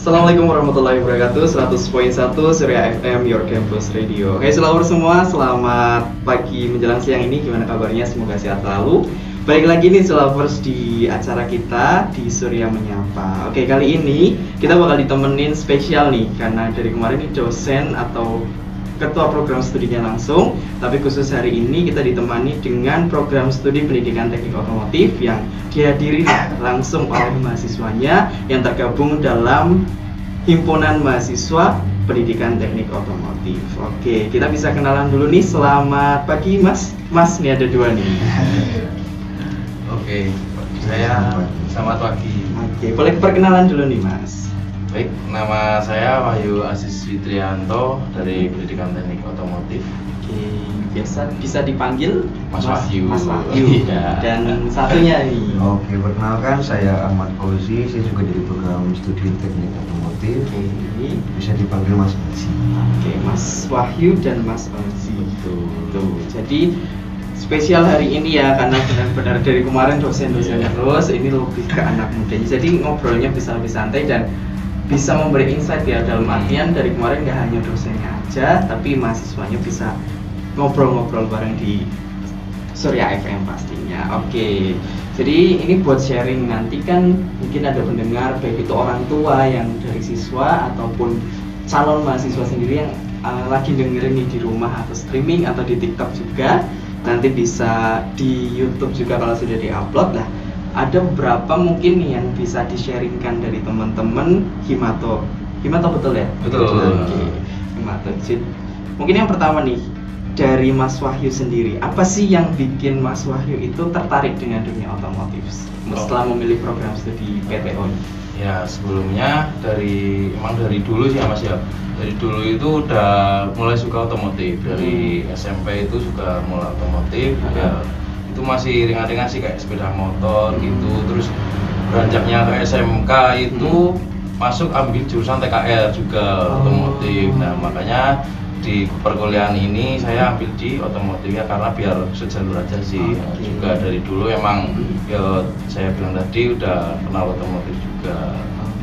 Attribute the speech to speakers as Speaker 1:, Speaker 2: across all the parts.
Speaker 1: Assalamualaikum warahmatullahi wabarakatuh. 100.1 Surya FM Your Campus Radio. Hai selalu semua, selamat pagi menjelang siang ini. Gimana kabarnya? Semoga sehat selalu. Balik lagi nih Selavers di acara kita di Surya Menyapa. Oke, kali ini kita bakal ditemenin spesial nih, karena dari kemarin ini dosen atau ketua program studinya langsung, tapi khusus hari ini kita ditemani dengan program studi pendidikan teknik otomotif yang dihadiri langsung oleh mahasiswanya yang tergabung dalam himpunan mahasiswa pendidikan teknik otomotif. Oke, kita bisa kenalan dulu nih. Selamat pagi Mas. Mas, nih ada dua nih.
Speaker 2: Oke, saya selamat pagi.
Speaker 1: Oke, boleh perkenalan dulu nih Mas.
Speaker 2: Baik, nama saya Wahyu Aziz Fitrianto dari Pendidikan Teknik Otomotif.
Speaker 1: Oke, biasa bisa dipanggil
Speaker 2: Mas Wahyu.
Speaker 1: Mas Wahyu.
Speaker 2: Iya.
Speaker 1: Dan satunya nih.
Speaker 3: Oke, perkenalkan saya Ahmad Fauzi, saya juga dari program studi teknik otomotif.
Speaker 1: Oke.
Speaker 3: Bisa dipanggil Mas Fauzi.
Speaker 1: Oke, Mas Wahyu dan Mas Fauzi. Tuh. Jadi spesial hari ini ya, karena benar-benar dari kemarin dosen-dosennya terus, ini lebih ke anak mudanya. Jadi ngobrolnya bisa lebih santai dan bisa memberi insight ya, dalam artian dari kemarin nggak hanya dosennya aja, tapi mahasiswanya bisa ngobrol-ngobrol bareng di Surya FM pastinya. Oke, jadi ini buat sharing, nanti kan mungkin ada pendengar baik itu orang tua yang dari siswa ataupun calon mahasiswa sendiri yang lagi dengerin nih di rumah atau streaming atau di TikTok juga, nanti bisa di YouTube juga kalau sudah diupload lah. Ada beberapa mungkin nih yang bisa di-sharingkan dari teman-teman Himato betul ya?
Speaker 2: Betul.
Speaker 1: Oke. Himato. Mungkin yang pertama nih, dari Mas Wahyu sendiri, apa sih yang bikin Mas Wahyu itu tertarik dengan dunia otomotif setelah memilih program studi PTO?
Speaker 2: Ya, sebelumnya emang dari dulu sih ya Mas ya. Dari dulu itu udah mulai suka otomotif. Dari SMP itu suka mulai otomotif. Ya, itu masih ringan-ringan sih kayak sepeda motor gitu. Terus beranjaknya ke SMK itu masuk ambil jurusan TKR juga otomotif. Nah, makanya di perkuliahan ini saya ambil di otomotif ya, karena biar sejalur aja sih. Juga dari dulu emang ya saya bilang tadi udah kenal otomotif juga.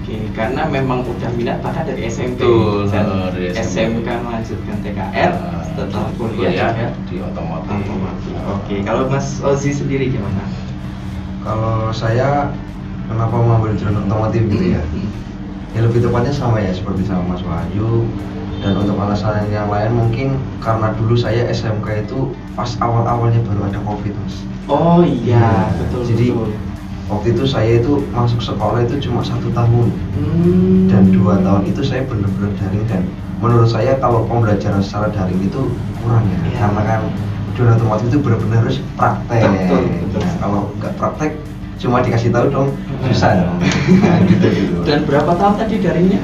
Speaker 1: Oke, karena memang udah minat bahkan dari SMP.
Speaker 2: Betul,
Speaker 1: dan
Speaker 2: dari SMP.
Speaker 1: SMK melanjutkan TKR, setelah kuliah juga
Speaker 2: di otomotif.
Speaker 1: Oke, kalau Mas Ozi sendiri gimana?
Speaker 3: Kalau saya kenapa mengambil jurusan otomotif gitu ya? Ya lebih tepatnya sama ya seperti sama Mas Wahyu. Dan untuk alasan yang lain mungkin karena dulu saya SMK itu pas awal-awalnya baru ada COVID Mas.
Speaker 1: Oh iya, betul.
Speaker 3: Jadi waktu itu saya itu masuk sekolah itu cuma 1 tahun. Dan 2 tahun itu saya benar-benar daring, dan menurut saya kalau pembelajaran secara daring itu kurang ya. Karena kan dunia otomotif itu benar-benar harus praktek.
Speaker 1: Betul.
Speaker 3: Nah, kalau nggak praktek cuma dikasih tahu dong susah dong. Nah, gitu.
Speaker 1: Dan berapa tahun tadi daringnya?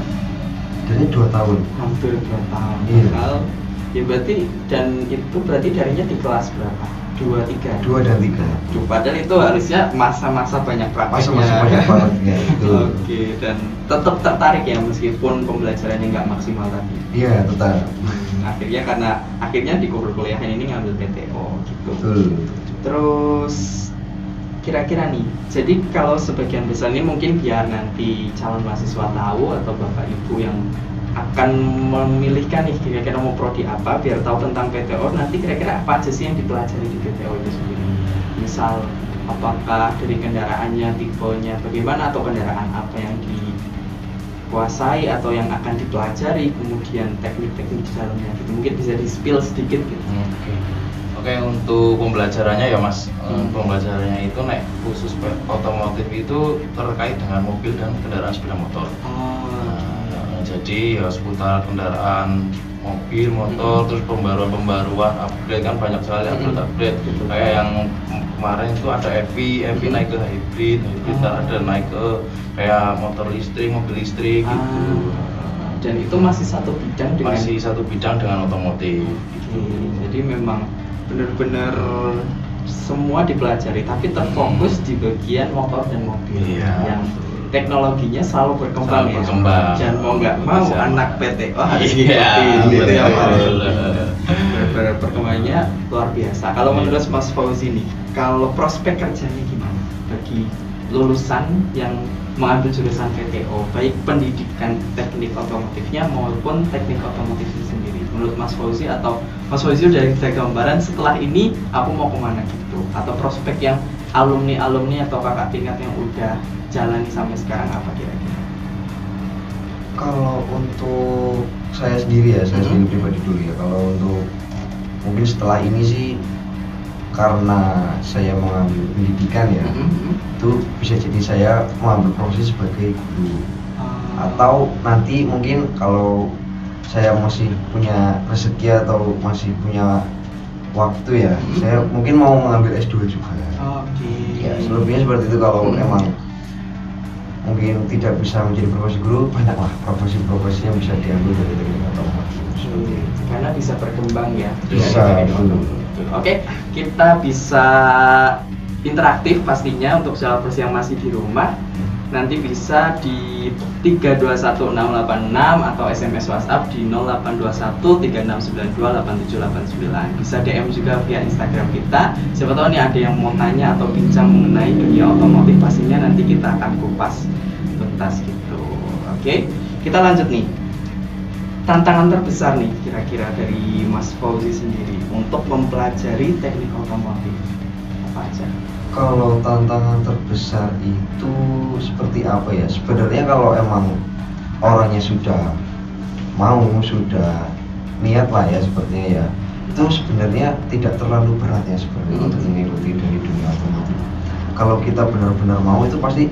Speaker 3: Dari 2 tahun.
Speaker 1: Hampir 2 tahun.
Speaker 3: Iya.
Speaker 1: Ya berarti daringnya di kelas berapa? 2, 3?
Speaker 3: 2 dan 3.
Speaker 1: Padahal itu harusnya masa-masa banyak prakteknya.
Speaker 3: Masa-masa banyak prakteknya itu.
Speaker 1: Oke, dan tetap tertarik ya meskipun pembelajarannya nggak maksimal tadi.
Speaker 3: Iya, tetap.
Speaker 1: Akhirnya di kuliahan ini ngambil PTO gitu.
Speaker 3: Betul.
Speaker 1: Terus kira-kira nih, jadi kalau sebagian besar ini mungkin biar nanti calon mahasiswa tahu atau bapak ibu yang akan memilihkan nih kira-kira mau prodi apa, biar tahu tentang PTO, nanti kira-kira apa aja sih yang dipelajari di PTO itu sendiri. Misal apakah dari kendaraannya, tipenya bagaimana, atau kendaraan apa yang dikuasai atau yang akan dipelajari, kemudian teknik-teknik di dalamnya gitu. Mungkin bisa di-spill sedikit gitu.
Speaker 2: Oke, untuk pembelajarannya ya Mas, pembelajarannya itu khusus otomotif itu terkait dengan mobil dan kendaraan sepeda motor. Jadi ya seputar kendaraan mobil, motor, terus pembaruan, upgrade kan banyak sekali upgrade. Kayak yang kemarin itu ada EV naik ke hybrid ada naik ke kayak motor listrik, mobil listrik gitu.
Speaker 1: Dan itu masih satu bidang dengan
Speaker 2: otomotif.
Speaker 1: Jadi memang benar-benar semua dipelajari, tapi terfokus di bagian motor dan mobil. Yang teknologinya selalu berkembang. Dan mau nggak mau anak PTO harus gitu ya. Perkembangannya luar biasa. Kalau menurut Mas Fauzi nih, kalau prospek kerjanya gimana bagi lulusan yang mengambil jurusan PTO, baik pendidikan teknik otomotifnya maupun teknik otomotif itu sendiri. Menurut Mas Fauzi atau Mas Fauzi udah ada gambaran setelah ini aku mau kemana gitu, atau prospek yang alumni atau kakak tingkat yang udah jalani sampai sekarang apa kira-kira?
Speaker 3: Kalau untuk saya sendiri ya, saya sendiri pribadi dulu ya. Kalau untuk mungkin setelah ini sih, karena saya mengambil pendidikan ya, itu bisa jadi saya mengambil profesi sebagai guru. Atau nanti mungkin kalau saya masih punya rezeki atau masih punya waktu ya, saya mungkin mau mengambil S2 juga. Ya, selebihnya seperti itu. Kalau emang mungkin tidak bisa menjadi profesi guru, banyaklah profesi-profesi yang bisa diambil dari teknik otomotif.
Speaker 1: Karena bisa berkembang ya.
Speaker 3: Bisa, betul.
Speaker 1: Oke, kita bisa interaktif pastinya untuk siapapun yang masih di rumah. Nanti bisa di 321686 atau SMS WhatsApp di 082136928789. Bisa DM juga via Instagram kita. Siapa tahu nih ada yang mau tanya atau bincang mengenai dunia otomotif, pastinya nanti kita akan kupas tuntas gitu. Oke, kita lanjut nih. Tantangan terbesar nih kira-kira dari Mas Fauzi sendiri untuk mempelajari teknik otomotif apa aja?
Speaker 3: Kalau tantangan terbesar itu seperti apa ya? Sebenarnya kalau emang orangnya sudah niat lah ya sepertinya ya, itu sebenarnya tidak terlalu berat ya sebenarnya untuk mengikuti dari dunia otomotif. Kalau kita benar-benar mau itu pasti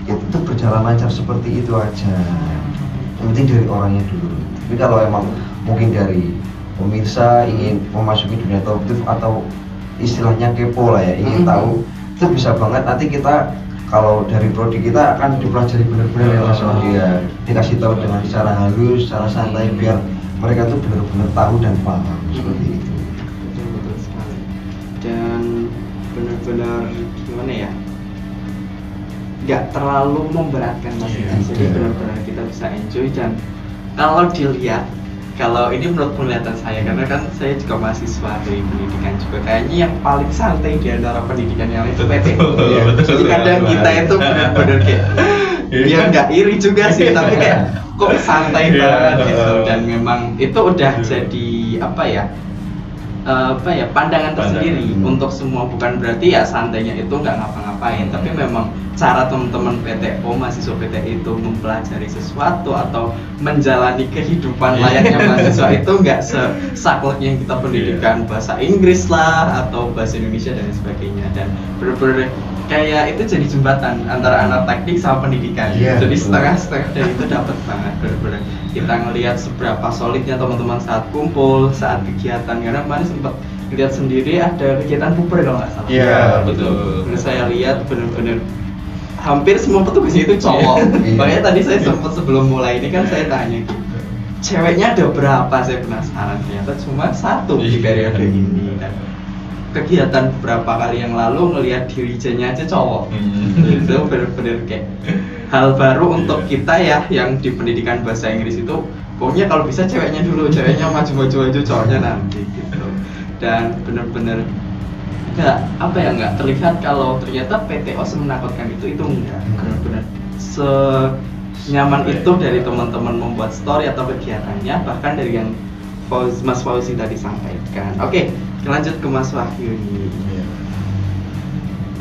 Speaker 3: ya itu berjalan lancar seperti itu aja. Yang penting dari orangnya dulu. Tapi kalau emang mungkin dari pemirsa ingin memasuki dunia otomotif atau istilahnya kepo lah ya, ingin tahu, itu bisa banget. Nanti kita kalau dari prodi kita akan dipelajari benar-benar ya Mas Wahyu ya, dikasih tahu dengan secara halus, secara santai biar mereka tuh benar-benar tahu dan paham seperti itu.
Speaker 1: Betul sekali. Dan benar-benar gimana ya? Nggak terlalu memberatkan Mas. Jadi benar-benar kita bisa enjoy. Dan kalau dilihat, kalau ini menurut penglihatan saya, karena kan saya juga mahasiswa dari pendidikan juga, kayaknya yang paling santai di antara pendidikan yang itu PTO. Jadi kadang kita itu benar-benar kayak ya nggak iri juga sih, tapi kayak kok santai banget gitu. Dan memang itu udah jadi apa ya pandangan tersendiri untuk semua. Bukan berarti ya santainya itu nggak ngapa-ngapain, tapi memang cara teman-teman PTO, mahasiswa PTO itu mempelajari sesuatu atau menjalani kehidupan layaknya mahasiswa itu nggak sesaklek yang kita pendidikan bahasa Inggris lah atau bahasa Indonesia dan sebagainya. Dan bener-bener kayak itu jadi jembatan antara anak teknik sama pendidikan. Jadi setengah-setengah dari itu dapat banget. Bener-bener kita ngelihat seberapa solidnya teman-teman saat kumpul, saat kegiatan. Karena kemarin sempat lihat sendiri ada kegiatan puber kalau nggak salah.
Speaker 2: Iya, betul.
Speaker 1: Terus saya lihat bener-bener hampir semua petugasnya itu cowok. Makanya tadi saya sempat sebelum mulai ini kan saya tanya gitu, ceweknya ada berapa? Saya penasaran, ternyata cuma satu di periode ini. Dan kegiatan beberapa kali yang lalu ngelihat dirijennya aja cowok. Itu bener-bener kayak hal baru untuk kita ya yang di pendidikan bahasa Inggris itu. Pokoknya kalau bisa ceweknya dulu, ceweknya maju-maju cowoknya nanti gitu. Dan bener-bener nggak terlihat kalau ternyata PTO semenakutkan itu enggak. Benar-benar senyaman itu dari teman-teman membuat story atau kegiatannya, bahkan dari yang Mas Fauzi tadi sampaikan. Oke, lanjut ke Mas Wahyu nih.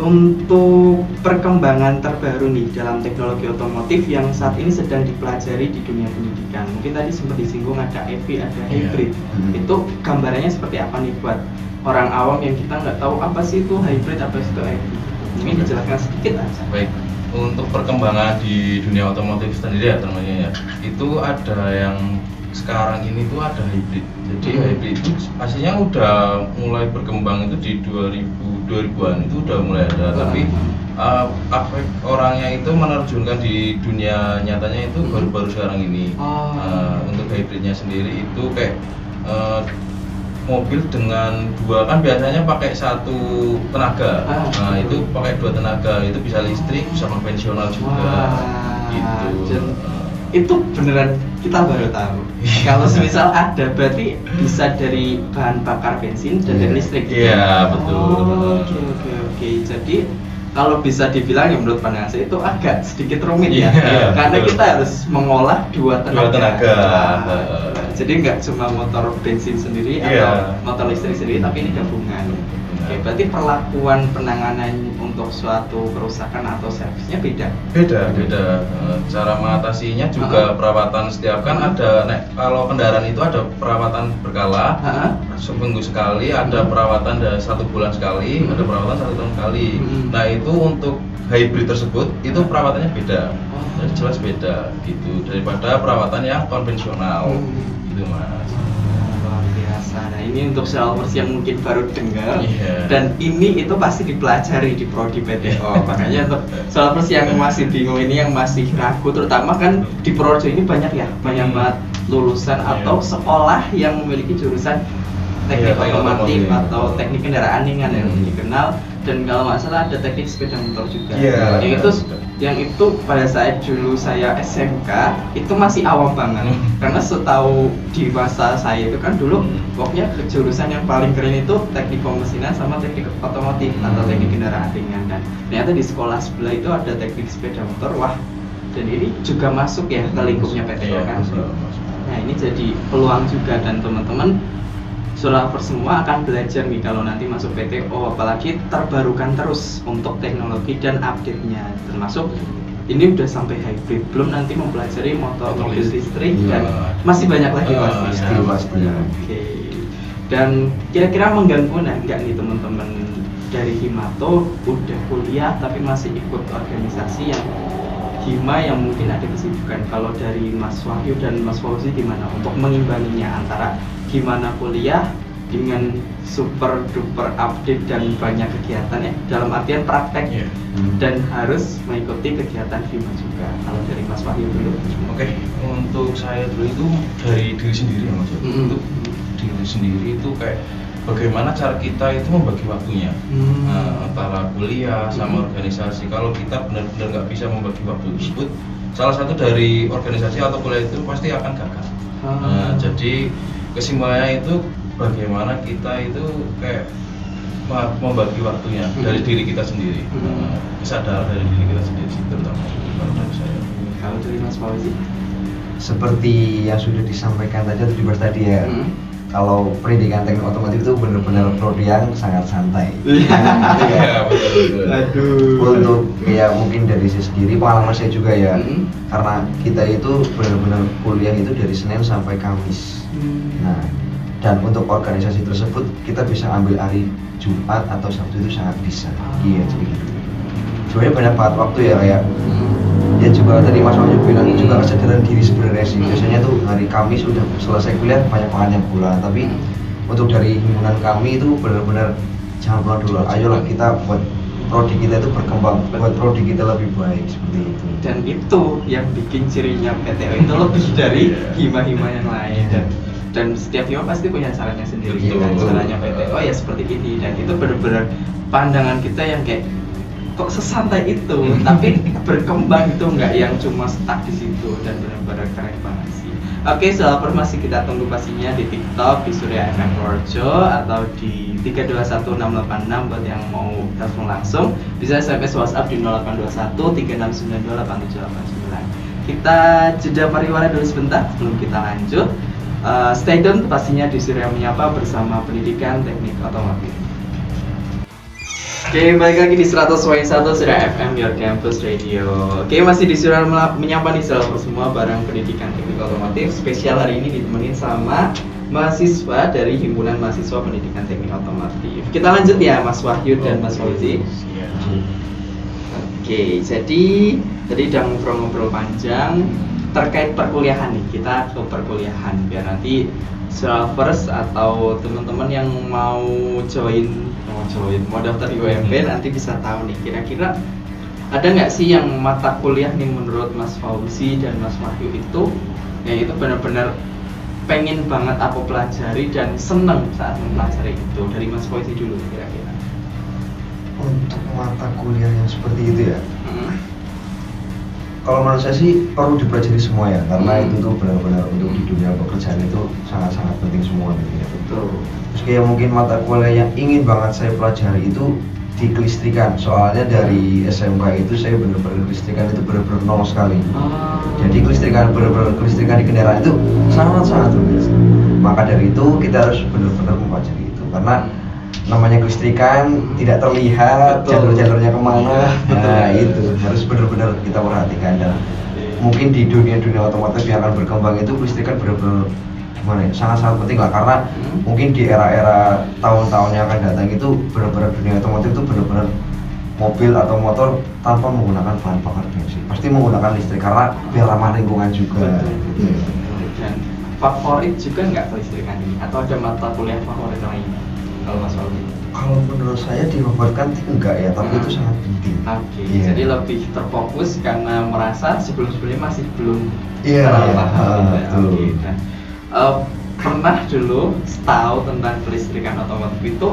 Speaker 1: Untuk perkembangan terbaru nih dalam teknologi otomotif yang saat ini sedang dipelajari di dunia pendidikan, mungkin tadi sempat disinggung ada EV, ada hybrid. Itu gambarannya seperti apa nih buat orang awam yang kita nggak tahu apa sih itu hybrid, apa sih itu EV? Mungkin dijelaskan sedikit aja.
Speaker 2: Baik, untuk perkembangan di dunia otomotif sendiri ya teman-teman ya, itu ada yang sekarang ini tuh ada hybrid. Jadi hybrid itu pastinya udah mulai berkembang itu di 2000-an itu udah mulai ada, tapi aspek orangnya itu menerjunkan di dunia nyatanya itu baru-baru sekarang ini. Untuk hybridnya sendiri itu kayak mobil dengan dua, kan biasanya pakai satu tenaga. Nah, itu pakai dua tenaga, itu bisa listrik, bisa konvensional juga. Gitu.
Speaker 1: Itu beneran kita baru tahu. Kalau semisal ada berarti bisa dari bahan bakar bensin dan dari listrik.
Speaker 2: Iya, betul.
Speaker 1: Oke. Jadi kalau bisa dibilang ya menurut pandangan saya itu agak sedikit rumit ya,
Speaker 2: Iya,
Speaker 1: karena
Speaker 2: betul.
Speaker 1: kita harus mengolah dua tenaga.
Speaker 2: Nah,
Speaker 1: Jadi nggak cuma motor bensin sendiri
Speaker 2: Iya.
Speaker 1: atau motor listrik sendiri, tapi ini gabungan. Oke, berarti perlakuan penanganan untuk suatu kerusakan atau servisnya beda.
Speaker 2: Beda. Cara mengatasinya juga perawatan setiap kan ada kalau kendaraan itu ada perawatan berkala, seminggu sekali, ada perawatan 1 bulan sekali, ada perawatan 1 tahun sekali. Nah itu untuk hybrid tersebut itu perawatannya beda, jadi jelas beda gitu daripada perawatan yang konvensional gitu mas.
Speaker 1: Luar biasa. Nah ini untuk salvers yang mungkin baru dengar,
Speaker 2: Iya.
Speaker 1: dan ini itu pasti dipelajari di prodi PTO. Makanya untuk salvers yang masih bingung ini, yang masih ragu, terutama kan di Projo ini banyak banget lulusan atau sekolah yang memiliki jurusan teknik
Speaker 2: Iya,
Speaker 1: otomotif
Speaker 2: otomotif.
Speaker 1: atau teknik kendaraan ringan yang dikenal, dan kalau nggak salah ada teknik sepeda motor juga.
Speaker 3: Iya.
Speaker 1: Yang itu pada saat dulu saya SMK itu masih awam banget, karena setahu di masa saya itu kan dulu pokoknya jurusan yang paling keren itu teknik pemesinan sama teknik otomotif atau teknik kendaraan ringan, dan ternyata di sekolah sebelah itu ada teknik sepeda motor. Wah, dan ini juga masuk ya ke lingkupnya PTO kan. Nah ini jadi peluang juga, dan teman-teman Surabaya semua akan belajar nih kalau nanti masuk PTO, apalagi terbarukan terus untuk teknologi dan update-nya, termasuk ini udah sampai hybrid, belum nanti mempelajari motor mobil listrik dan masih banyak lagi pasti. Oke. Dan kira-kira mengganggu nggak nih teman-teman dari Himato udah kuliah tapi masih ikut organisasi yang Hima yang mungkin ada kesibukan? Kalau dari Mas Wahyu dan Mas Fauzi gimana untuk mengimbanginya antara gimana kuliah dengan super duper update dan banyak kegiatan ya, dalam artian praktek dan harus mengikuti kegiatan Hima juga? Kalau dari Mas Wahyu dulu.
Speaker 2: Oke, untuk saya dulu itu dari diri sendiri ya mas. Untuk diri sendiri itu kayak bagaimana cara kita itu membagi waktunya antara kuliah sama organisasi. Kalau kita benar-benar nggak bisa membagi waktu tersebut, salah satu dari organisasi atau kuliah itu pasti akan gagal. Jadi kesimpulannya itu bagaimana kita itu kayak membagi waktunya dari diri kita sendiri, kesadaran dari diri kita sendiri terutama kalau dari saya.
Speaker 1: Kalau dari Mas Fauzi?
Speaker 3: Seperti yang sudah disampaikan tadi atau dibahas tadi ya, kalau pendidikan teknik otomotif itu benar-benar prodi yang sangat santai.
Speaker 2: Iya betul.
Speaker 1: Aduh.
Speaker 3: Untuk ya mungkin dari saya sendiri, pengalaman saya juga ya, karena kita itu benar-benar kuliah itu dari Senin sampai Kamis. Nah, dan untuk organisasi tersebut kita bisa ambil hari Jumat atau Sabtu itu sangat bisa. Iya, jadi sebenarnya banyak banget waktu ya, kayak ya juga tadi Mas Wahyu bilang juga kesadaran diri sebenarnya sih. Biasanya tuh hari Kamis sudah selesai kuliah banyak banget yang pulang, tapi untuk dari himpunan kami itu benar-benar jangan pulang dulu. Ayolah kita buat prodi kita itu berkembang, buat prodi kita lebih baik seperti itu.
Speaker 1: Dan itu yang bikin cirinya PTO itu lebih dari hima-hima yang lain, dan setiap hima pasti punya caranya sendiri. Dan caranya PTO ya seperti ini, dan itu benar-benar pandangan kita yang kayak kok sesantai itu, tapi berkembang itu nggak yang cuma stuck di situ, dan benar-benar keren banget sih. Oke, Surabaya masih kita tunggu pastinya di TikTok di Surya FM Projo atau di 321686 buat yang mau telepon langsung, bisa SMS WhatsApp di 0821 3692 8789. Kita jeda pariwara dulu sebentar sebelum kita lanjut. Stay tune pastinya di Surya Menyapa bersama Pendidikan Teknik Otomotif. Oke, balik lagi di 100.1 Surya FM, Your Campus Radio. Oke, masih di Surya Menyapa nih selalu semua bareng Pendidikan Teknik Otomotif. Spesial hari ini ditemenin sama mahasiswa dari Himpunan Mahasiswa Pendidikan Teknik Otomotif. Kita lanjut ya, Mas Wahyu dan Mas Fauzi. Oke, jadi tadi udah ngobrol-ngobrol panjang terkait perkuliahan nih. Kita ke perkuliahan biar nanti Surfers atau teman-teman yang mau daftar di UMP nanti bisa tahu nih kira-kira ada nggak sih yang mata kuliah nih menurut Mas Fauzi dan Mas Wahyu itu yang itu benar-benar pengen banget aku pelajari dan seneng saat mempelajari itu. Dari Mas Fauzi dulu kira-kira.
Speaker 3: Untuk mata kuliah yang seperti itu ya, kalau menurut saya sih perlu dipelajari semua ya, karena itu tuh benar-benar untuk di dunia pekerjaan itu sangat-sangat penting semua gitu ya.
Speaker 1: Betul.
Speaker 3: Terus kayak mungkin mata kuliah yang ingin banget saya pelajari itu di kelistrikan. Soalnya dari SMK itu saya benar-benar kelistrikan itu benar-benar nol sekali. Jadi kelistrikan di kendaraan itu sangat-sangat rumit. Maka dari itu kita harus benar-benar mempelajari itu karena namanya kelistrikan tidak terlihat jalur-jalurnya kemana. Nah itu harus benar-benar kita perhatikan dan mungkin di dunia otomotif yang akan berkembang itu kelistrikan benar-benar gimana ya, sangat-sangat penting lah karena mungkin di era-era tahun-tahun yang akan datang itu benar-benar dunia otomotif itu benar-benar mobil atau motor tanpa menggunakan bahan bakar bensin pasti menggunakan listrik karena biar ramah lingkungan juga.
Speaker 1: Dan favorit juga nggak kelistrikan ini atau ada mata kuliah favorit lain kalau Mas Waldi?
Speaker 3: Kalau menurut saya difavoritkan enggak ya, tapi itu sangat penting.
Speaker 1: Oke,
Speaker 3: Iya.
Speaker 1: jadi lebih terfokus karena merasa sebelum-sebelumnya masih belum
Speaker 3: Iya,
Speaker 1: terlalu paham.
Speaker 3: betul.
Speaker 1: Oke, nah, pernah dulu tahu tentang kelistrikan otomotif itu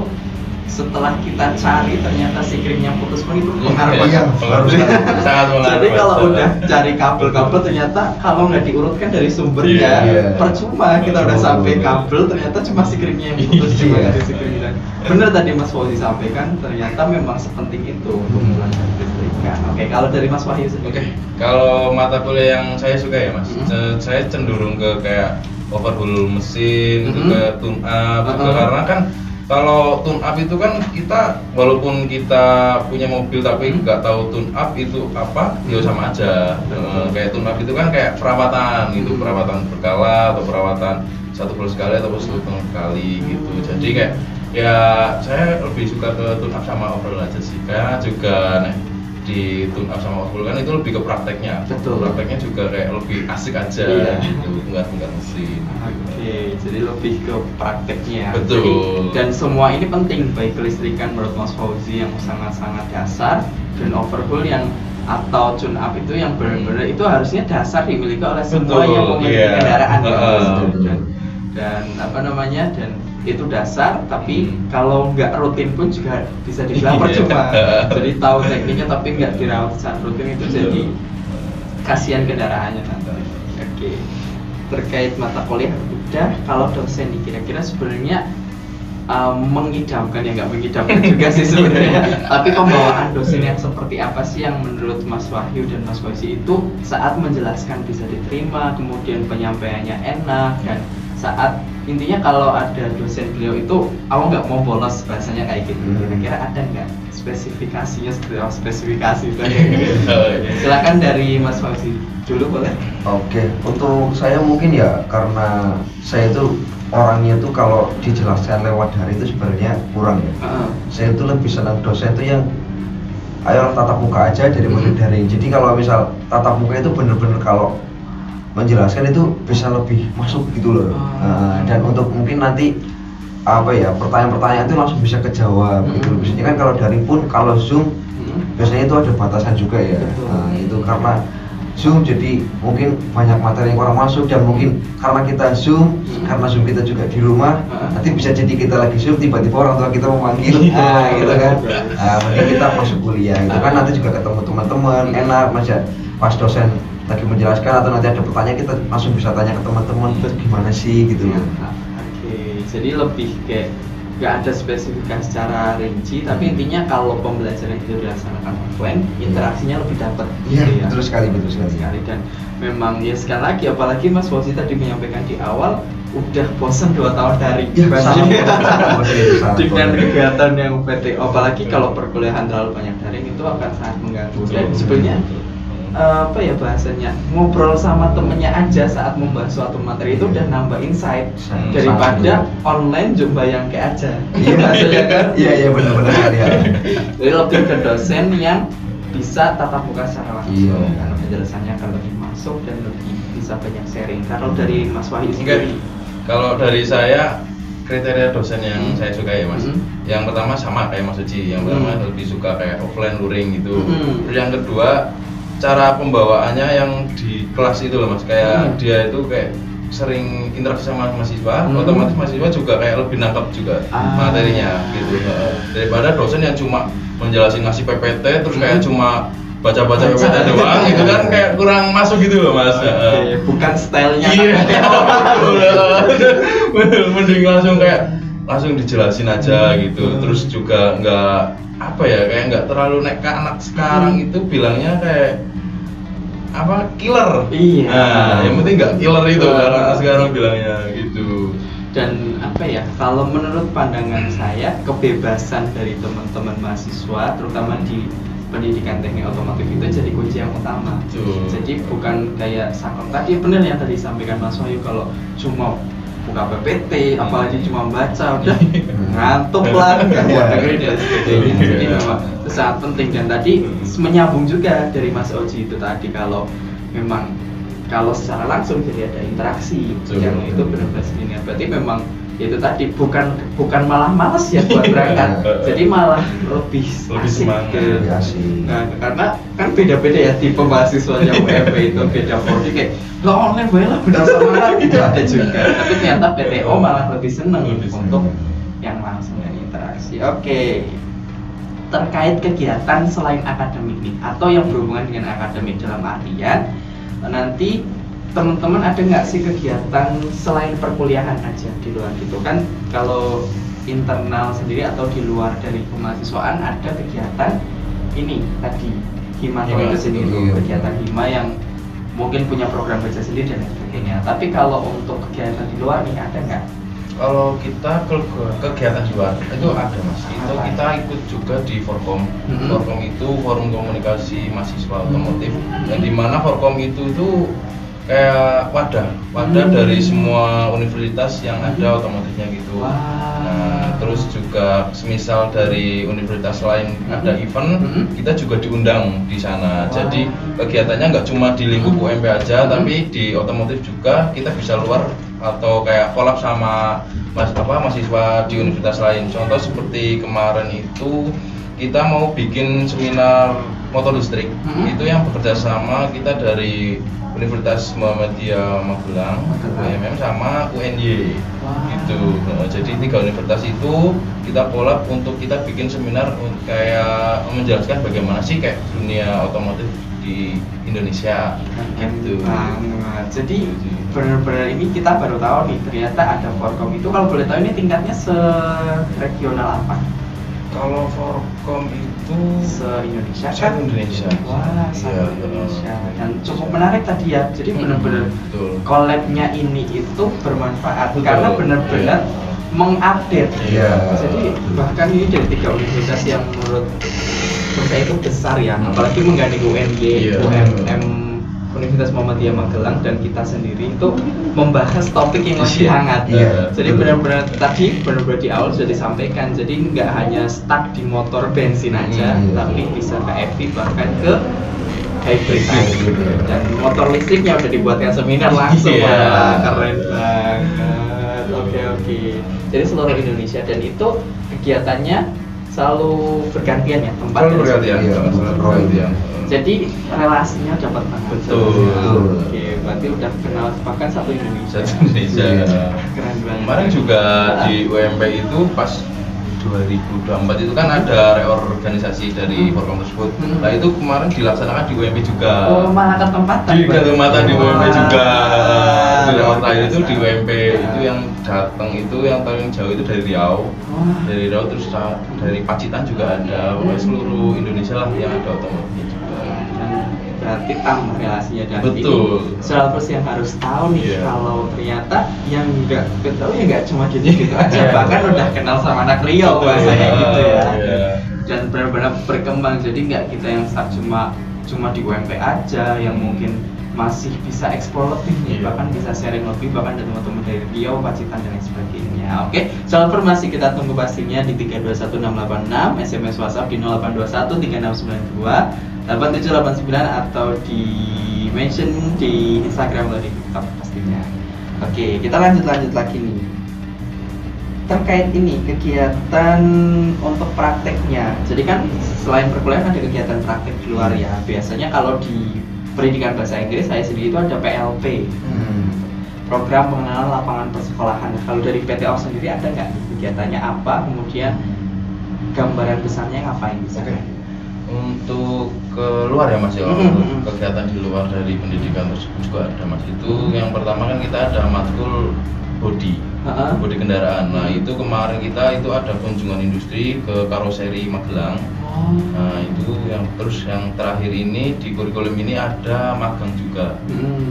Speaker 1: setelah kita cari ternyata sikringnya putus pun itu pengaruh
Speaker 3: Iya,
Speaker 1: banget.
Speaker 2: sangat mengaruh.
Speaker 1: Jadi kalau udah cari kabel-kabel ternyata kalau nggak diurutkan dari sumbernya
Speaker 3: Iya.
Speaker 1: percuma kita udah
Speaker 3: Betul.
Speaker 1: sampai kabel ternyata cuma sikringnya yang putus cuma
Speaker 3: Iya.
Speaker 1: dari sikringnya. Bener tadi Mas Fauzi sampaikan ternyata memang sepenting itu untuk belajar kelistrikan. Oke, kalau dari Mas Wahyu sendiri.
Speaker 2: Oke, kalau mata kuliah yang saya suka ya Mas, saya cenderung ke kayak overhaul mesin, itu ke tune up, juga karena kan kalau tune up itu kan kita walaupun kita punya mobil tapi nggak tahu tune up itu apa, ya sama aja. Kayak tune up itu kan kayak perawatan gitu, perawatan berkala atau perawatan 1 bulan sekali atau 1 tahun sekali gitu. Jadi kayak ya saya lebih suka ke tune up sama overhaul aja sih. Karena juga di tune up sama overhaul kan itu lebih ke prakteknya.
Speaker 1: Betul.
Speaker 2: Prakteknya juga kayak lebih asik aja
Speaker 1: Iya.
Speaker 2: gitu, enggak mesin.
Speaker 1: Oke, jadi lebih ke prakteknya.
Speaker 2: Betul.
Speaker 1: Jadi, dan semua ini penting baik kelistrikan menurut Mas Fauzi yang sangat-sangat dasar dan overhaul yang atau tune up itu yang benar-benar itu harusnya dasar dimiliki oleh semua
Speaker 2: Betul,
Speaker 1: yang memiliki
Speaker 2: iya.
Speaker 1: kendaraan ya, Mas.
Speaker 2: Betul.
Speaker 1: dan apa namanya dan itu dasar tapi kalau nggak rutin pun juga bisa dibilang percuma. Jadi tahu tekniknya tapi nggak dirawat saat rutin itu jadi kasihan kendaraannya nanti. Oke, terkait mata kuliah udah. Kalau dosen nih kira-kira sebenarnya mengidamkan ya nggak mengidamkan juga sih sebenarnya. Tapi pembawaan dosen yang seperti apa sih yang menurut Mas Wahyu dan Mas Fauzi itu saat menjelaskan bisa diterima, kemudian penyampaiannya enak dan saat intinya kalau ada dosen beliau itu aku nggak mau bolos bahasanya kayak gitu. Kira-kira ada nggak spesifikasinya seperti apa spesifikasi itu? Silakan dari Mas Fauzi dulu boleh.
Speaker 3: Oke, untuk saya mungkin ya karena saya itu orangnya tuh kalau dijelaskan lewat daring itu sebenarnya kurang ya. Saya itu lebih senang dosen itu yang ayo tatap muka aja daripada daring. Jadi kalau misal tatap muka itu bener-bener kalau menjelaskan itu bisa lebih masuk gitu loh. Dan untuk mungkin nanti apa ya pertanyaan-pertanyaan itu langsung bisa kejawab gitu. Biasanya kan kalau daring pun kalau Zoom biasanya itu ada batasan juga ya. Itu karena Zoom jadi mungkin banyak materi yang kurang masuk dan mungkin karena kita Zoom karena Zoom kita juga di rumah nanti bisa jadi kita lagi Zoom tiba-tiba orang tua kita memanggil gitu kan. Mending kita masuk kuliah itu kan nanti juga ketemu teman-teman enak Mas ya. Pas dosen lagi menjelaskan atau nanti ada pertanyaan kita langsung bisa tanya ke teman-teman itu gimana sih gitu loh.
Speaker 1: Oke, jadi lebih kayak nggak ada spesifikasi secara rinci, tapi intinya kalau pembelajaran itu dilaksanakan offline, interaksinya lebih dapat.
Speaker 3: Iya,
Speaker 1: gitu ya.
Speaker 3: betul sekali.
Speaker 1: Dan memang ya sekali lagi, apalagi Mas Fauzi tadi menyampaikan di awal, udah bosan 2 tahun daring.
Speaker 3: Ya, dengan
Speaker 1: kegiatan yang PTO, apalagi kalau perkuliahan terlalu banyak daring itu akan sangat mengganggu. Dan sebenarnya apa ya bahasanya ngobrol sama temennya aja saat membahas suatu materi itu udah nambah insight daripada online jumpa yang kayak aja. Bahasanya kan?
Speaker 3: Iya benar-benar sekali ya.
Speaker 1: Jadi lebih ke dosen yang bisa tatap muka secara langsung karena penjelasannya akan lebih masuk dan lebih bisa banyak sharing. Kalau dari Mas Wahyu sendiri?
Speaker 2: Kalau dari saya kriteria dosen yang saya suka ya Mas. Yang pertama sama kayak Mas Uji, yang pertama lebih suka kayak offline luring gitu. Terus yang kedua cara pembawaannya yang di kelas itu loh Mas, kayak dia itu kayak sering interaksi sama mahasiswa, otomatis mahasiswa juga kayak lebih nangkep juga materinya gitu. Daripada dosen yang cuma menjelasin ngasih PPT terus kayak cuma baca-baca PPT doang itu kan kayak kurang masuk gitu loh Mas.
Speaker 1: Bukan stylenya.
Speaker 2: Iya. Mending langsung dijelasin aja gitu. Terus juga nggak apa ya, kayak nggak terlalu naik ke anak sekarang itu bilangnya kayak apa, killer.
Speaker 1: Iya.
Speaker 2: Nah, yang penting nggak killer itu anak sekarang bilangnya gitu.
Speaker 1: Dan apa ya, kalau menurut pandangan saya kebebasan dari teman-teman mahasiswa terutama di pendidikan teknik otomotif itu jadi kunci yang utama.
Speaker 2: Betul.
Speaker 1: Jadi bukan kayak saklek tadi, benar yang tadi disampaikan Mas Wahyu, kalau cuma buka PPT apalagi cuma baca udah ngantuk lah, nggak mau dengerin dan sebagainya. Jadi memang itu sangat penting. Dan tadi menyambung juga dari Mas Oji itu tadi, kalau memang kalau secara langsung jadi ada interaksi.
Speaker 2: Betul.
Speaker 1: Yang itu benar-benar linear, berarti memang itu tadi bukan malah malas ya buat berangkat, jadi malah lebih asik
Speaker 2: semangat.
Speaker 3: Lebih asik.
Speaker 1: Nah, karena kan beda-beda ya tipe mahasiswanya UMP itu, beda prodi kayak lo online boleh lah benar semangat gitu ada juga, tapi ternyata PTO malah lebih seneng
Speaker 2: Lebih seneng.
Speaker 1: untuk yang langsung dari interaksi. Oke, terkait kegiatan selain akademik nih atau yang berhubungan dengan akademik, dalam artian nanti teman-teman ada nggak sih kegiatan selain perkuliahan aja di luar gitu kan? Kalau internal sendiri atau di luar dari kemahasiswaan ada kegiatan ini tadi hima
Speaker 2: Hima,
Speaker 1: itu sendiri,
Speaker 3: betul.
Speaker 1: kegiatan hima yang mungkin punya program kerja sendiri dan lain sebagainya. Tapi kalau untuk kegiatan di luar nih ada nggak?
Speaker 2: Kalau kita kegiatan di luar itu ada Mas, itu
Speaker 1: Apa?
Speaker 2: kita ikut juga di Forkom.
Speaker 1: Mhm.
Speaker 2: Forkom itu forum komunikasi mahasiswa otomotif, yang dimana Forkom itu kayak wadah dari semua universitas yang ada otomotifnya gitu.
Speaker 1: Wah.
Speaker 2: Nah, terus juga semisal dari universitas lain ada event, kita juga diundang di sana.
Speaker 1: Wah.
Speaker 2: Jadi kegiatannya nggak cuma di lingkup UMP aja, tapi di otomotif juga kita bisa luar atau kayak collab sama mahasiswa di universitas lain. Contoh seperti kemarin itu kita mau bikin seminar motor listrik, itu yang bekerja sama kita dari Universitas Muhammadiyah Magelang, UMM sama UNY.
Speaker 1: Wah.
Speaker 2: Gitu. Nah, jadi 3 universitas itu kita collab untuk kita bikin seminar kayak menjelaskan bagaimana sih kayak dunia otomotif di Indonesia gitu.
Speaker 1: Banget. Jadi benar-benar ini kita baru tahu nih ternyata ada Forkom itu. Kalau boleh tahu ini tingkatnya se-regional apa?
Speaker 2: Kalau Forkom itu
Speaker 1: Se-Indonesia kan?
Speaker 2: Se-Indonesia.
Speaker 1: Wah,
Speaker 2: Iya,
Speaker 1: se-Indonesia. Dan cukup menarik tadi ya. Jadi benar-benar
Speaker 2: betul.
Speaker 1: collab-nya ini itu bermanfaat
Speaker 2: Betul.
Speaker 1: karena benar-benar mengupdate.
Speaker 3: Iya.
Speaker 1: Jadi bahkan ini dari 3 universitas yang menurut saya itu besar ya, apalagi menggandeng UNY,
Speaker 2: Iya.
Speaker 1: UMM, Universitas Muhammadiyah Magelang dan kita sendiri itu membahas topik yang masih
Speaker 2: Iya.
Speaker 1: hangat.
Speaker 3: Iya.
Speaker 1: Jadi benar-benar tadi benar-benar di awal sudah disampaikan. Jadi nggak hanya stuck di motor bensin aja,
Speaker 3: Iya.
Speaker 1: tapi bisa ke EV bahkan ke hybrid.
Speaker 3: Hybrid.
Speaker 1: Dan motor listriknya udah dibuatkan seminar langsung.
Speaker 2: Iya.
Speaker 1: Wah, keren banget. Oke. Jadi seluruh Indonesia, dan itu kegiatannya selalu bergantian ya tempat.
Speaker 2: Selalu bergantian.
Speaker 3: Iya,
Speaker 2: Selalu
Speaker 3: betul.
Speaker 2: bergantian.
Speaker 1: Jadi relasinya dapat bagus.
Speaker 2: Betul.
Speaker 1: Oke, berarti udah kenal bahkan satu Indonesia.
Speaker 2: Satu Indonesia.
Speaker 1: Keren banget.
Speaker 2: Kemarin juga di UMP itu pas 2024 itu kan ada reorganisasi dari Forkom tersebut. Nah itu kemarin dilaksanakan di UMP juga.
Speaker 1: Oh, malah ketempatan.
Speaker 2: Di kesempatan di UMP
Speaker 1: Wah.
Speaker 2: juga. Itu yang
Speaker 1: Luar
Speaker 2: terakhir itu
Speaker 1: biasa.
Speaker 2: di UMP
Speaker 1: Ya.
Speaker 2: itu yang datang itu yang paling jauh itu dari Riau.
Speaker 1: Wah.
Speaker 2: Dari Riau terus dari Pacitan juga ada. Pokoknya seluruh Indonesia lah yang ada otomotifnya juga.
Speaker 1: Dan berarti tambah relasinya, dan
Speaker 2: Betul.
Speaker 1: ini Salvers yang harus tahu nih
Speaker 2: Iya.
Speaker 1: kalau ternyata yang nggak tahu ya nggak cuma gitu aja, bahkan udah kenal sama anak Riau bahasanya gitu ya.
Speaker 2: Iya.
Speaker 1: Dan benar-benar berkembang, jadi nggak kita yang stuck cuma di UMP aja yang mungkin masih bisa eksplor lebih nih,
Speaker 2: Iya.
Speaker 1: bahkan bisa sharing lebih, bahkan ada teman-teman dari Riau, Pacitan dan lain sebagainya. Oke, Salver masih kita tunggu pastinya di 321686, SMS WhatsApp di 0821 3692 8789 atau di mention di Instagram atau di TikTok pastinya. Oke, kita lanjut lagi nih. Terkait ini kegiatan untuk prakteknya. Jadi kan selain perkuliahan ada kegiatan praktek di luar ya. Biasanya kalau di pendidikan bahasa Inggris saya sendiri itu ada PLP. Program pengenalan lapangan persekolahan. Kalau dari PTO sendiri ada nggak kegiatannya apa? Kemudian gambaran besarnya ngapain bisa?
Speaker 2: Oke. Untuk keluar ya Mas ya,
Speaker 1: Mhm.
Speaker 2: untuk kegiatan di luar dari pendidikan tersebut juga ada Mas. Itu yang pertama kan kita ada matkul body. bodi kendaraan. Nah itu kemarin kita itu ada kunjungan industri ke karoseri Magelang. Nah itu yang terakhir ini di kurikulum ini ada magang juga.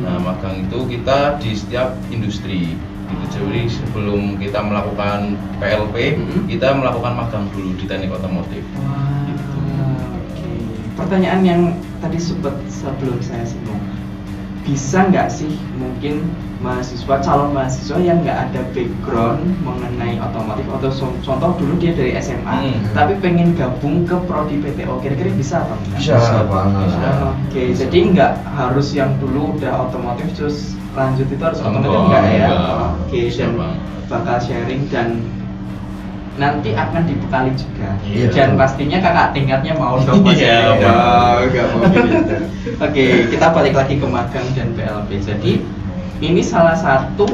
Speaker 2: Nah magang itu kita di setiap industri. Gitu. Jadi sebelum kita melakukan PLP, kita melakukan magang dulu di teknik otomotif. Gitu.
Speaker 1: Pertanyaan yang tadi sempat sebelum saya singgung, bisa nggak sih mungkin calon mahasiswa yang nggak ada background mengenai otomotif atau contoh dulu dia dari SMA tapi pengen gabung ke prodi PTO, kira-kira bisa apa enggak?
Speaker 3: Bisa banget.
Speaker 1: Oke, jadi nggak harus yang dulu udah otomotif terus lanjut itu harus otomotif enggak ya? Oke, dan bakal sharing dan nanti akan dibekali juga. Dan pastinya kakak tingkatnya mau dong Mas. Enggak mau gitu. Oke, kita balik lagi ke magang dan PLP. Jadi ini salah satu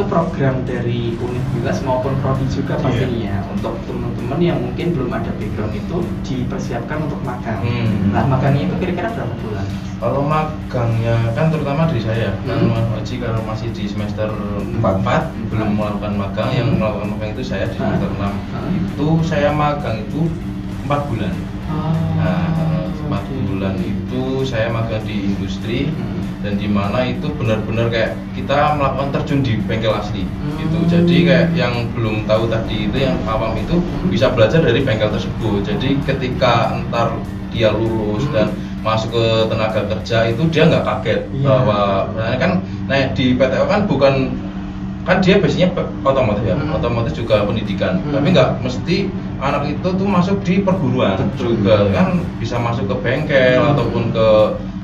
Speaker 1: program dari universitas maupun prodi juga pastinya untuk teman-teman yang mungkin belum ada background itu dipersiapkan untuk magang. Nah magangnya itu kira-kira berapa bulan?
Speaker 2: Kalau magangnya kan terutama dari saya kan Mas Haji kalau masih di semester 4 belum melakukan magang, yang melakukan magang itu saya di semester 6 itu saya magang itu 4 bulan. Nah 4 bulan itu saya magang di industri dan di mana itu benar-benar kayak kita melakukan terjun di bengkel asli gitu. Jadi kayak yang belum tahu tadi itu yang awam itu bisa belajar dari bengkel tersebut. Jadi ketika entar dia lulus dan masuk ke tenaga kerja itu dia nggak kaget bahwa kan di PTO kan bukan kan dia biasanya otomotif ya, otomotif juga pendidikan, tapi nggak mesti anak itu tuh masuk di perguruan juga kan bisa masuk ke bengkel ataupun ke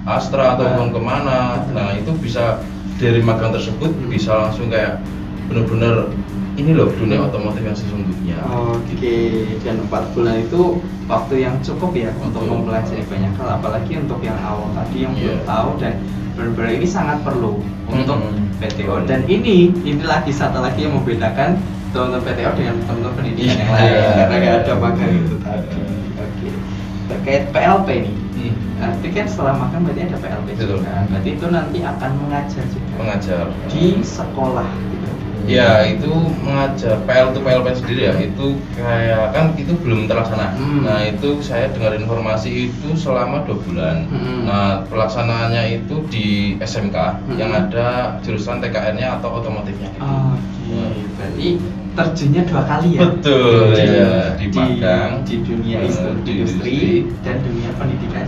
Speaker 2: Astra ataupun kemana. Nah itu bisa dari magang tersebut bisa langsung kayak bener-bener ini loh dunia otomotif yang sesungguhnya.
Speaker 1: Oke, dan 4 bulan itu waktu yang cukup ya untuk mempelajari banyak hal, apalagi untuk yang awal tadi yang belum tahu, dan benar-benar ini sangat perlu untuk PTO. Dan ini lagi satu lagi yang membedakan teman-teman PTO dengan teman-teman pendidikan yang lain karena nggak ada magang itu tadi. Oke, terkait PLP nih. Nanti kan setelah makan berarti ada PLP juga. Berarti itu nanti akan mengajar juga. Di sekolah gitu.
Speaker 2: Ya itu mengajar PLP sendiri ya, itu kayak kan itu belum terlaksana. Nah itu saya dengar informasi itu selama 2 bulan. Nah pelaksanaannya itu di SMK yang ada jurusan TKN-nya atau otomotifnya gitu.
Speaker 1: Berarti terjunnya 2 kali ya?
Speaker 2: Betul, di magang
Speaker 1: di dunia industri dan dunia pendidikan.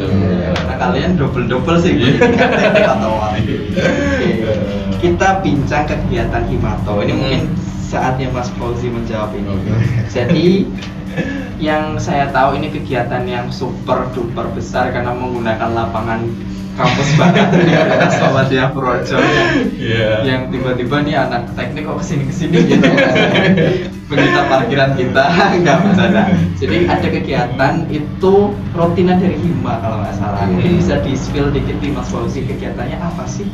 Speaker 1: Nah kalian double sih pendidikan teknik otomotif. Kita bincang kegiatan Himato. Ini mungkin saatnya Mas Fauzi menjawab ini. Jadi yang saya tahu ini kegiatan yang super duper besar karena menggunakan lapangan kampus banget di Muhammadiyah Projo yang tiba-tiba nih anak teknik kok kesini gitu pencinta parkiran kita nggak bercanda. Jadi ada kegiatan itu rutinan dari Hima kalau nggak salah. Mungkin bisa di-spill dikit nih Mas Fauzi, kegiatannya apa sih?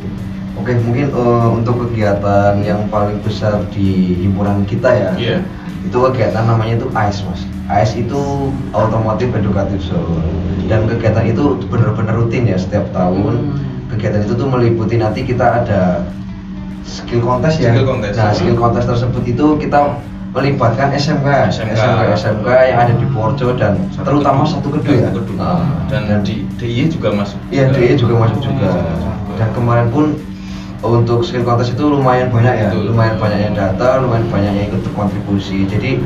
Speaker 3: Oke, mungkin untuk kegiatan yang paling besar di himpunan kita ya, itu kegiatan namanya itu AES Mas. AES itu Automotive Educative Show, dan kegiatan itu benar-benar rutin ya setiap tahun. Kegiatan itu tuh meliputi nanti kita ada skill contest ya. Nah skill contest tersebut itu kita melibatkan SMK yang ada di Porjo dan terutama 1 Kedua ya.
Speaker 2: Dan di DIY juga masuk.
Speaker 3: Iya, DIY juga masuk juga. Dan kemarin pun untuk skill contest itu lumayan banyak ya, lumayan banyak yang datang, lumayan banyak yang ikut berkontribusi. Jadi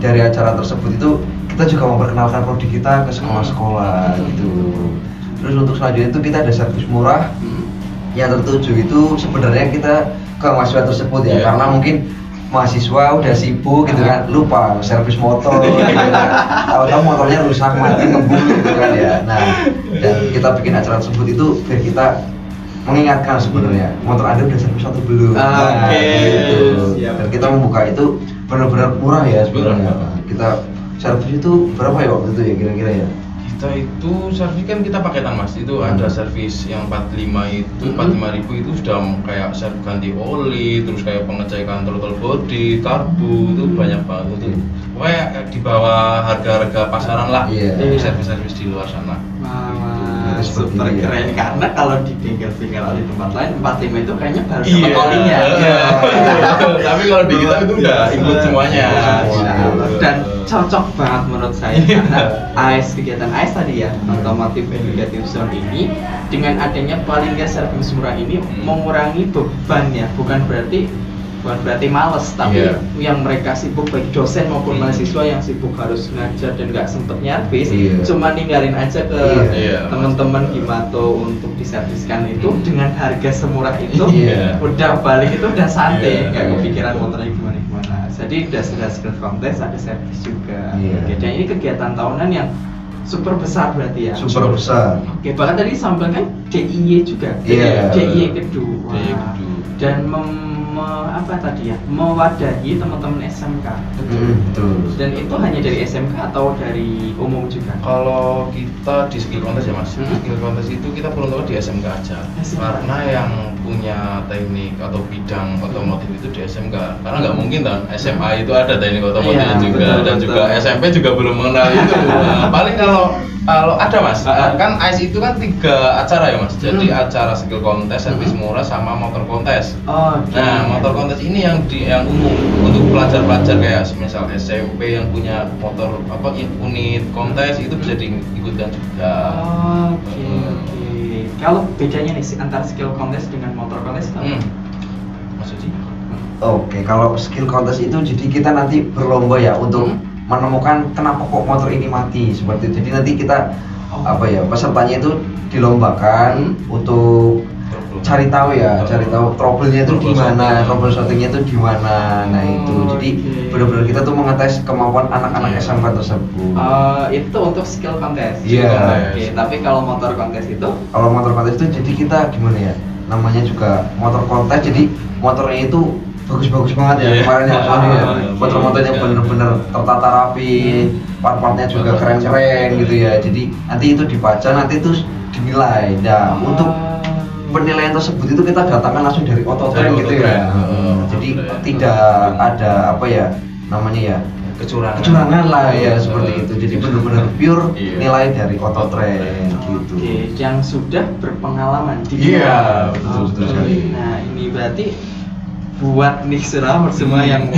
Speaker 3: dari acara tersebut itu kita juga memperkenalkan prodi kita ke sekolah-sekolah gitu. Terus untuk selanjutnya itu kita ada servis murah yang tertuju itu sebenarnya kita ke mahasiswa tersebut ya, karena mungkin mahasiswa udah sibuk gitu kan, lupa servis motor gitu kan. Tahu-tahu motornya rusak, mati, ngebul gitu kan ya. Nah, dan kita bikin acara tersebut itu biar kita mengingatkan sebenarnya motor Anda udah servis atau belum. Gitu. Dan kita membuka itu benar-benar murah ya sebenarnya. Kita servis itu berapa ya waktu itu ya kira-kira ya?
Speaker 2: Kita itu servis kan kita paketan Mas, itu ada servis yang 45 itu 45.000 itu sudah kayak servis ganti oli, terus kayak pengecekan throttle body, karbu, itu banyak banget itu. Pokoknya di bawah harga-harga pasaran lah, servis-servis di luar sana.
Speaker 3: seperti
Speaker 1: super
Speaker 3: itu ya.
Speaker 1: keren karena kalau di bengkel-bengkel di tempat lain 45 itu kayaknya baru
Speaker 2: Iya.
Speaker 1: dapat olinya.
Speaker 2: Tapi kalau di kita itu udah ikut semuanya.
Speaker 1: Dan cocok banget menurut saya karena AS kegiatan AS tadi ya, Automotive Educative Zone ini dengan adanya paling nggak service murah ini mengurangi beban ya, bukan berarti males, tapi
Speaker 2: Iya.
Speaker 1: yang mereka sibuk baik dosen maupun mahasiswa yang sibuk harus ngajar dan nggak sempet nyervis,
Speaker 3: Iya.
Speaker 1: cuma ninggalin aja ke
Speaker 2: Iya.
Speaker 1: teman-teman Himato untuk diserviskan itu dengan harga semurah itu,
Speaker 2: Iya.
Speaker 1: udah balik itu udah santai,
Speaker 2: Iya.
Speaker 1: nggak kepikiran motornya gimana. Jadi udah skill kontes, ada servis juga.
Speaker 3: Iya.
Speaker 1: Oke, dan ini kegiatan tahunan yang super besar berarti ya.
Speaker 3: Super besar.
Speaker 1: Oke, bahkan tadi sampaikan DIY juga.
Speaker 3: Iya.
Speaker 1: DIY kedua.
Speaker 2: DIY kedua.
Speaker 1: Dan mewadahi teman-teman SMK.
Speaker 3: Betul.
Speaker 1: Dan itu hanya dari SMK atau dari umum juga?
Speaker 2: Kalau kita di skill contest ya mas, skill contest itu kita peruntukan di SMK aja.
Speaker 1: SMK.
Speaker 2: Karena yang punya teknik atau bidang otomotif itu di SMK. Karena nggak mungkin kan SMA itu ada teknik otomotif
Speaker 1: Iya,
Speaker 2: juga,
Speaker 1: betul,
Speaker 2: dan
Speaker 1: betul.
Speaker 2: juga SMP juga belum mengenal itu. Nah, paling kalau ada mas, kan AIS itu kan 3 acara ya mas. Jadi acara skill kontes, servis murah, sama motor kontes.
Speaker 1: Oh,
Speaker 2: Nah, motor kontes ini yang umum untuk pelajar-pelajar kayak misal SMP yang punya motor unit kontes itu bisa diikutkan juga.
Speaker 1: Oke. Kalau bedanya nih antara skill kontes dengan motor kontes apa?
Speaker 2: Mas Uji?
Speaker 3: Oke, kalau skill contest itu jadi kita nanti berlomba ya untuk menemukan kenapa kok motor ini mati seperti itu. Jadi nanti kita pesertanya itu dilombakan untuk cari tahu trouble-nya itu di mana, trouble shooting-nya itu di mana. Nah, itu. Jadi benar-benar kita tuh mengetes kemampuan anak-anak SMK tersebut.
Speaker 1: Itu untuk skill kontes.
Speaker 3: Iya.
Speaker 1: Oke, tapi kalau motor kontes itu
Speaker 3: Kalau motor kontes itu jadi kita gimana ya? Namanya juga motor kontes, jadi motornya itu bagus-bagus banget ya.
Speaker 2: Iya.
Speaker 3: Kemarin ya, soalnya ya.
Speaker 2: Iya.
Speaker 3: Motor-motornya bener-bener tertata rapi, part-partnya juga keren-keren gitu ya. Jadi nanti itu dipajang, nanti itu dinilai. Nah, untuk penilaian tersebut itu kita datangkan langsung dari Autotrain
Speaker 2: Dari
Speaker 3: gitu
Speaker 2: Autotrain.
Speaker 3: ya. Jadi tidak ada namanya kecurangan lah ya seperti itu. Jadi benar-benar pure
Speaker 2: Iya.
Speaker 3: nilai dari Autotrain gitu.
Speaker 1: Oke, yang sudah berpengalaman di
Speaker 2: Iya,
Speaker 3: betul
Speaker 1: Oke.
Speaker 3: sekali.
Speaker 1: Nah, ini berarti buat nih semua yang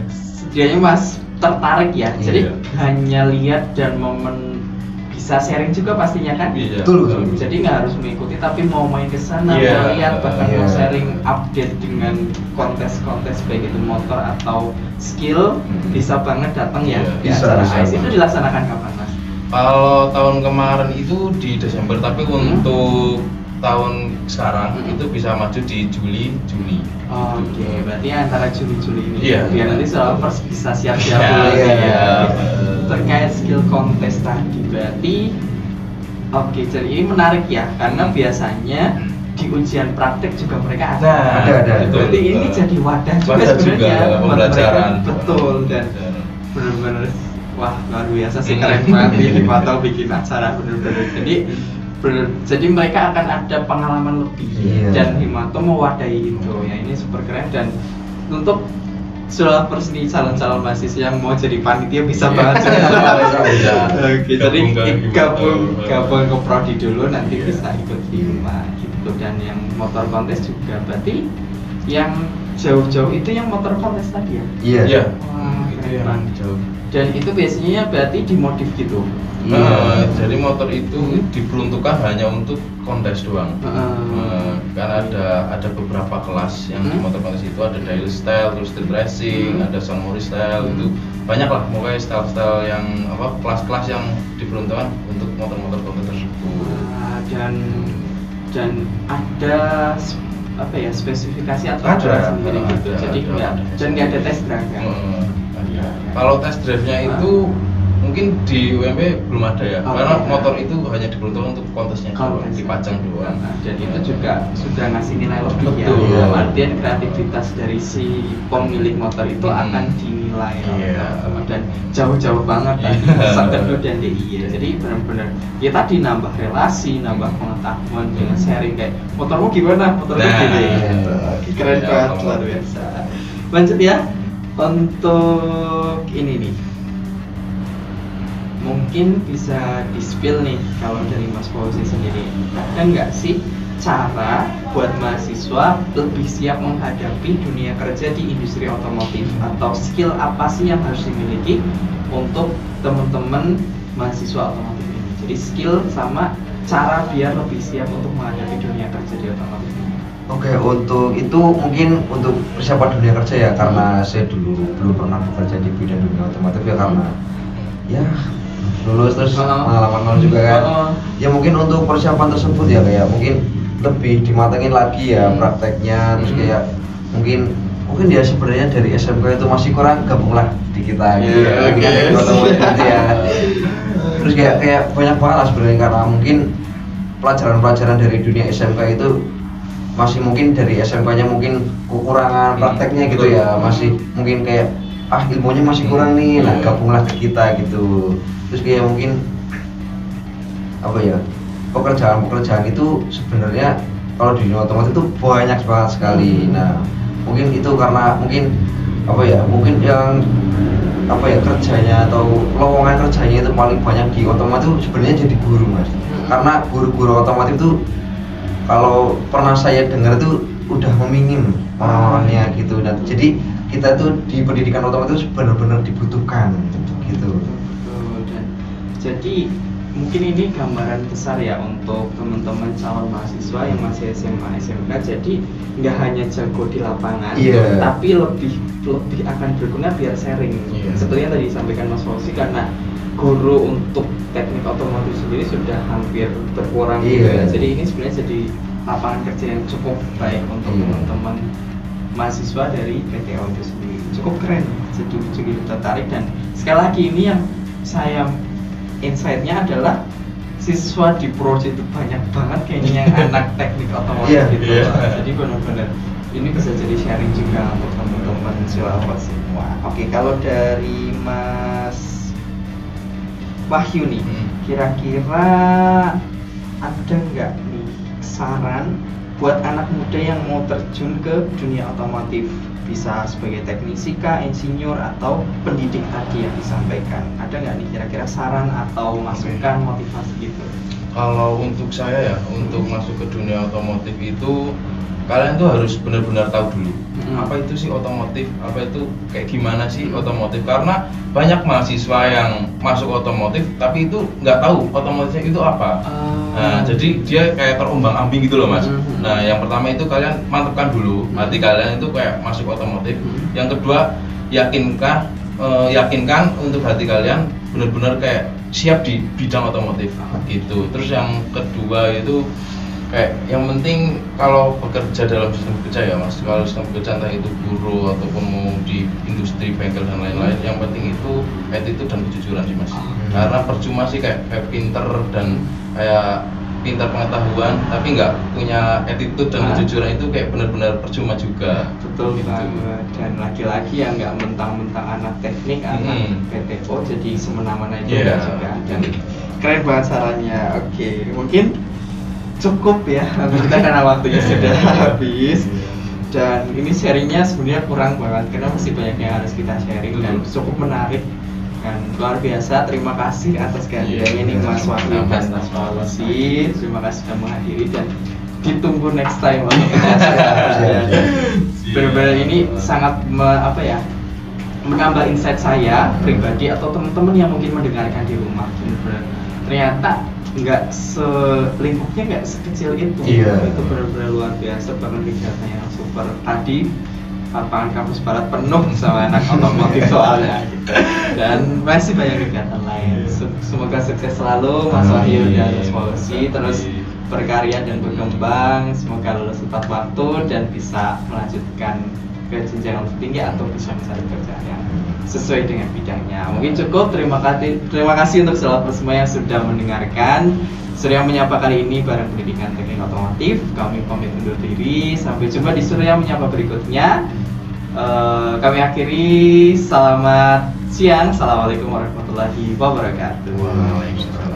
Speaker 1: setidaknya Mas tertarik ya. Jadi
Speaker 2: Iya.
Speaker 1: hanya lihat dan momen bisa sharing juga pastinya kan?
Speaker 2: Iya.
Speaker 3: Betul.
Speaker 1: Jadi nggak harus mengikuti, tapi mau main ke sana,
Speaker 2: Iya.
Speaker 1: mau lihat, bahkan mau
Speaker 3: Iya.
Speaker 1: sharing update dengan kontes-kontes baik itu motor atau skill, bisa banget datang ya di
Speaker 3: Bisa,
Speaker 1: acara
Speaker 3: bisa.
Speaker 1: AIS. Itu dilaksanakan kapan Mas?
Speaker 2: Kalau tahun kemarin itu di Desember, tapi untuk tahun sekarang itu bisa maju di Juli.
Speaker 1: Oke, berarti antara Juli-Juli ini
Speaker 2: Iya.
Speaker 1: biar nanti soal first bisa siap-siap
Speaker 2: Iya,
Speaker 1: dulu
Speaker 3: iya.
Speaker 1: ya. Terkait skill kontes tadi berarti oke, jadi ini menarik ya karena biasanya di ujian praktek juga mereka ada.
Speaker 3: Ada.
Speaker 2: Betul.
Speaker 1: Berarti ini jadi wadah juga
Speaker 2: Wadah
Speaker 1: sebenarnya
Speaker 2: juga,
Speaker 1: buat
Speaker 2: pembelajaran.
Speaker 1: mereka. Betul, dan benar-benar wah luar biasa sih, keren banget ini Himato bikin acara benar-benar. Jadi mereka akan ada pengalaman lebih.
Speaker 3: Iya.
Speaker 1: Dan Himato mewadahi itu ya, ini super keren. Dan untuk Sulawesi nih calon-calon mahasiswa yang mau jadi panitia bisa banget
Speaker 2: Bisa.
Speaker 1: Oke, jadi
Speaker 2: Gabung ke
Speaker 1: gabung ke prodi dulu, nanti
Speaker 2: Iya.
Speaker 1: bisa ikut lima gitu. Dan yang motor kontes juga berarti yang jauh-jauh itu yang motor kontes tadi ya?
Speaker 3: Iya.
Speaker 2: Iya.
Speaker 1: Wah,
Speaker 2: Itu
Speaker 1: keren
Speaker 2: yang
Speaker 1: banget.
Speaker 2: jauh.
Speaker 1: Dan itu biasanya berarti dimodif gitu.
Speaker 2: Jadi motor itu diperuntukkan hanya untuk kontes doang. Karena ada beberapa kelas yang di motor kontes itu ada daily style, terus street racing, ada sunmori style, itu banyak lah pokoknya style-style yang kelas-kelas yang diperuntukkan untuk motor-motor kontes tersebut.
Speaker 1: Dan ada spesifikasi atau
Speaker 2: Ada,
Speaker 1: aturan sendiri
Speaker 2: ada,
Speaker 1: gitu. Jadi
Speaker 2: ada.
Speaker 1: nggak ada tes drive kan?
Speaker 2: Iya. Kalau test drive-nya itu mungkin di UMP belum ada ya, karena motor itu hanya diperuntukkan untuk kontesnya doang, dipajang doang.
Speaker 1: Dan itu juga sudah ngasih nilai lebih ya.
Speaker 2: Betul.
Speaker 1: Dalam artian kreativitas dari si pemilik motor itu akan dinilai.
Speaker 2: Iya.
Speaker 1: Dan jauh-jauh banget tadi
Speaker 2: Iya.
Speaker 1: Sakendo dan DIY. Jadi benar-benar ya tadi nambah relasi, nambah pengetahuan dengan sharing kayak motormu gimana, motormu
Speaker 2: Nah,
Speaker 1: gini.
Speaker 2: gitu.
Speaker 1: Keren
Speaker 2: Ya,
Speaker 1: banget,
Speaker 2: ngomong.
Speaker 1: luar biasa. Lanjut ya untuk ini nih. mungkin bisa di-spill nih kalau dari Mas Fauzi sendiri. Ada nggak sih cara buat mahasiswa lebih siap menghadapi dunia kerja di industri otomotif, atau skill apa sih yang harus dimiliki untuk teman-teman mahasiswa otomotif ini? Jadi skill sama cara biar lebih siap untuk menghadapi dunia kerja di otomotif ini.
Speaker 3: Oke, untuk itu mungkin untuk persiapan dunia kerja ya, karena saya dulu belum pernah bekerja di bidang dunia otomotif ya, karena ya lulus terus pengalaman nol juga kan. Ya mungkin untuk persiapan tersebut ya kayak mungkin lebih dimatengin lagi ya prakteknya, terus kayak mungkin ya sebenarnya dari SMK itu masih kurang, gabunglah di kita gitu ya, teknik otomotif gitu ya. Terus kayak banyak banget lah sebenarnya, karena mungkin pelajaran-pelajaran dari dunia SMK itu masih mungkin dari SMK-nya mungkin kekurangan prakteknya gitu ya, masih mungkin kayak ilmunya masih kurang nih, nah gabunglah ke kita gitu. Terus kayak mungkin apa ya, pekerjaan itu sebenarnya kalau di dunia otomotif itu banyak banget sekali. Nah mungkin itu karena mungkin yang kerjanya atau lowongan kerjanya itu paling banyak di otomotif sebenarnya jadi guru, Mas. Karena guru-guru otomotif itu kalau pernah saya dengar itu udah meminim orang-orangnya gitu. Dan jadi kita tuh di pendidikan otomotif benar-benar dibutuhkan gitu.
Speaker 1: Dan jadi mungkin ini gambaran besar ya untuk teman-teman calon mahasiswa yang masih SMA SMK. Jadi nggak hanya jago di lapangan, tapi lebih akan berguna biar sharing. Seperti yang tadi disampaikan Mas Fauzi, karena guru untuk teknik otomotif sendiri sudah hampir berkurang gitu ya. Jadi ini sebenarnya jadi lapangan kerja yang cukup baik untuk teman-teman mahasiswa dari PTO itu sendiri. Cukup keren, jadi cukup tertarik. Dan sekali lagi ini yang saya insight-nya adalah siswa di Proj itu banyak banget kayaknya yang anak teknik otomotif gitu. Jadi benar-benar ini bisa jadi sharing juga untuk teman-teman siswa semua. Oke, kalau dari Mas Wahyu nih, kira-kira ada nggak nih saran buat anak muda yang mau terjun ke dunia otomotif? Bisa sebagai teknisi kah, insinyur, atau pendidik tadi yang disampaikan. Ada nggak nih kira-kira saran atau masukan motivasi gitu?
Speaker 2: Kalau untuk saya ya, untuk masuk ke dunia otomotif itu kalian tuh harus benar-benar tahu dulu apa itu sih otomotif, apa itu kayak gimana sih otomotif. Karena banyak mahasiswa yang masuk otomotif tapi itu nggak tahu otomotif itu apa. Nah jadi dia kayak terombang-ambing gitu loh, Mas. Nah yang pertama itu kalian mantapkan dulu hati kalian itu kayak masuk otomotif. Yang kedua, yakinkan untuk hati kalian benar-benar kayak siap di bidang otomotif gitu. Terus yang kedua itu kayak yang penting kalau bekerja dalam sistem kerja ya, Mas, kalau sistem kerja entah itu guru ataupun mau di industri bengkel dan lain-lain, yang penting itu attitude dan kejujuran sih, Mas. Karena percuma sih kayak pinter dan kayak pintar pengetahuan tapi nggak punya attitude dan kejujuran, itu kayak benar-benar percuma juga.
Speaker 1: Betul gitu. Dan laki-laki yang nggak mentang-mentang anak teknik, anak PTO jadi semena-mena juga. Dan keren banget sarannya. Oke, mungkin cukup ya, kita karena waktunya sudah habis. Dan ini sharingnya sebenarnya kurang banget karena masih banyak yang harus kita sharing dan cukup menarik dan luar biasa. Terima kasih atas kehadirannya nih Mas Wahyu dan Mas Fauzi. Terima kasih sudah menghadiri dan ditunggu next time untuk kita share. Benar-benar ini sangat menambah insight saya pribadi atau teman-teman yang mungkin mendengarkan di rumah. Ternyata nggak lingkupnya nggak sekecil itu. Itu benar-benar luar biasa, bahkan kegiatan yang super. Tadi lapangan kampus barat penuh sama anak otomotif soalnya gitu. Dan masih banyak kegiatan lain. Semoga sukses selalu Mas Wahyu dan Mas Fauzi, terus berkarya dan berkembang. Semoga lulus tepat waktu dan bisa melanjutkan ke jenjang lebih tinggi atau bisa mencari pekerjaan yang sesuai dengan bidangnya. Mungkin cukup. Terima kasih untuk sahabat semua yang sudah mendengarkan. Surya Menyapa kali ini bareng Pendidikan Teknik Otomotif. Kami pamit undur diri. Sampai jumpa di Surya Menyapa berikutnya. Kami akhiri. Selamat siang. Assalamualaikum warahmatullahi wabarakatuh.
Speaker 2: Waalaikumsalam.